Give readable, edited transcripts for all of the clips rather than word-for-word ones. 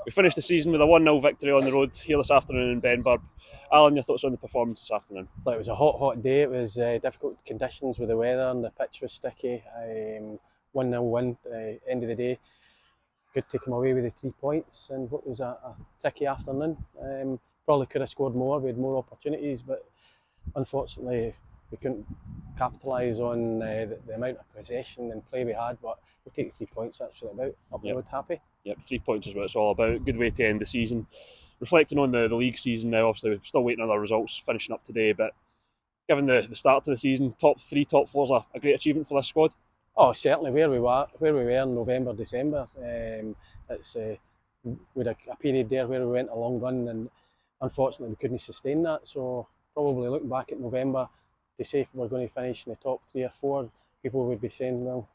We finished the season with a 1-0 victory on the road here this afternoon in Benburb. Alan, your thoughts on the performance this afternoon? It was a hot day. It was difficult conditions with the weather and the pitch was sticky. 1-0 win, end of the day. Good to come away with the 3 points and what was a tricky afternoon. Probably could have scored more, we had more opportunities, but unfortunately we couldn't capitalise on the amount of possession and play we had, but we'll take the 3 points, that's what about. Up the road happy. Yep, 3 points is what it's all about. Good way to end the season. Reflecting on the league season now, obviously we're still waiting on our results finishing up today, but given the start to the season, top 3, top 4 is a great achievement for this squad. Oh, certainly where we were in November, December. It's we had a period there where we went a long run, and unfortunately we couldn't sustain that. So probably looking back at November to say if we're going to finish in the top 3 or 4, people would be saying, well,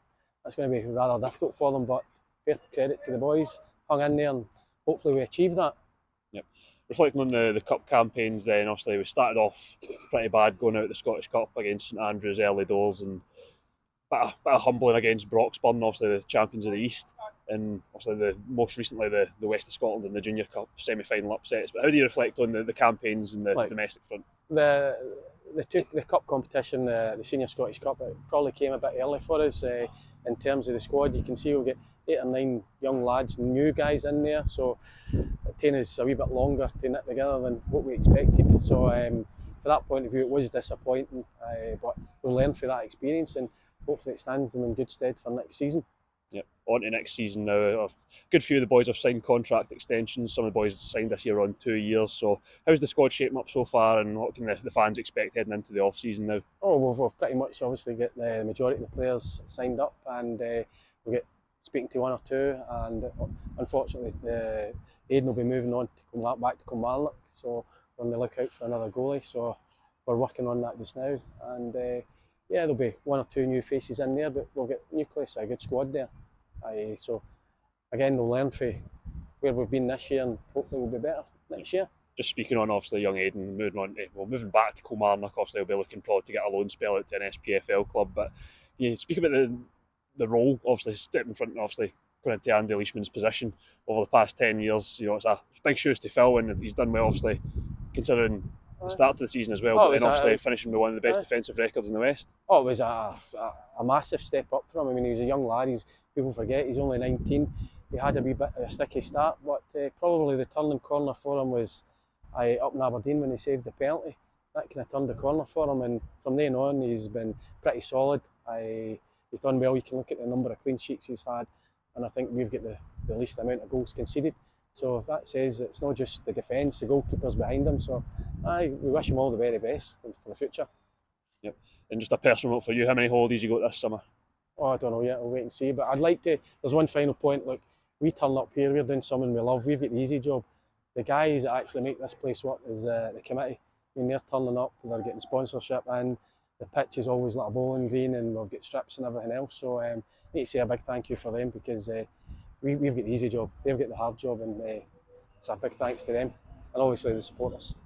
that's going to be rather difficult for them. But fair credit to the boys, hung in there, and hopefully we achieved that. Yep. Reflecting on the cup campaigns, then obviously we started off pretty bad going out the Scottish Cup against St Andrews early doors, and bit of humbling against Broxburn, obviously the champions of the East, and obviously most recently the West of Scotland in the Junior Cup semi-final upsets. But how do you reflect on the campaigns in the domestic front? The cup competition, the Senior Scottish Cup, it probably came a bit early for us in terms of the squad. You can see we'll get 8 or 9 young lads, new guys in there, so it taken us a wee bit longer to knit together than what we expected. So for that point of view, it was disappointing, but we'll learn from that experience and hopefully it stands them in good stead for next season. Yep, on to next season now. A good few of the boys have signed contract extensions. Some of the boys signed this year on 2 years. So how's the squad shaping up so far, and what can the fans expect heading into the off-season now? Oh, we've pretty much obviously got the majority of the players signed up, and we'll get speaking to 1 or 2, and unfortunately Aidan will be moving on to back to Kilmarnock, so we're on the lookout for another goalie, so we're working on that just now, and yeah, there'll be 1 or 2 new faces in there, but we'll get nucleus, a good squad there. So again, we'll learn from where we've been this year, and hopefully we'll be better next year. Just speaking on obviously young Aidan, moving back to Kilmarnock, obviously he'll be looking probably to get a loan spell out to an SPFL club. But you speak about the role, obviously stepping in front, obviously going into Andy Leishman's position over the past 10 years. You know, it's big shoes to fill, and he's done well, obviously, considering the start to the season as well, but then obviously finishing with one of the best defensive records in the West. Oh, it was a massive step up for him. I mean, he was a young lad. People forget he's only 19. He had a wee bit of a sticky start, but probably the turning corner for him was up in Aberdeen when he saved the penalty. That kind of turned the corner for him, and from then on he's been pretty solid. He's done well. You can look at the number of clean sheets he's had, and I think we've got the least amount of goals conceded. So that says it's not just the defence, the goalkeeper's behind him. So we wish him all the very best for the future. Yep. And just a personal note for you, how many holidays you got this summer? Oh, I don't know yet, I'll wait and see. But I'd like to, there's one final point, look, we turn up here, we're doing something we love, we've got the easy job. The guys that actually make this place work is the committee. I mean, they're turning up, they're getting sponsorship, and the pitch is always like a bowling green, and we've got strips and everything else. So I need to say a big thank you for them, because we've got the easy job, they've got the hard job, and it's a big thanks to them, and obviously the supporters.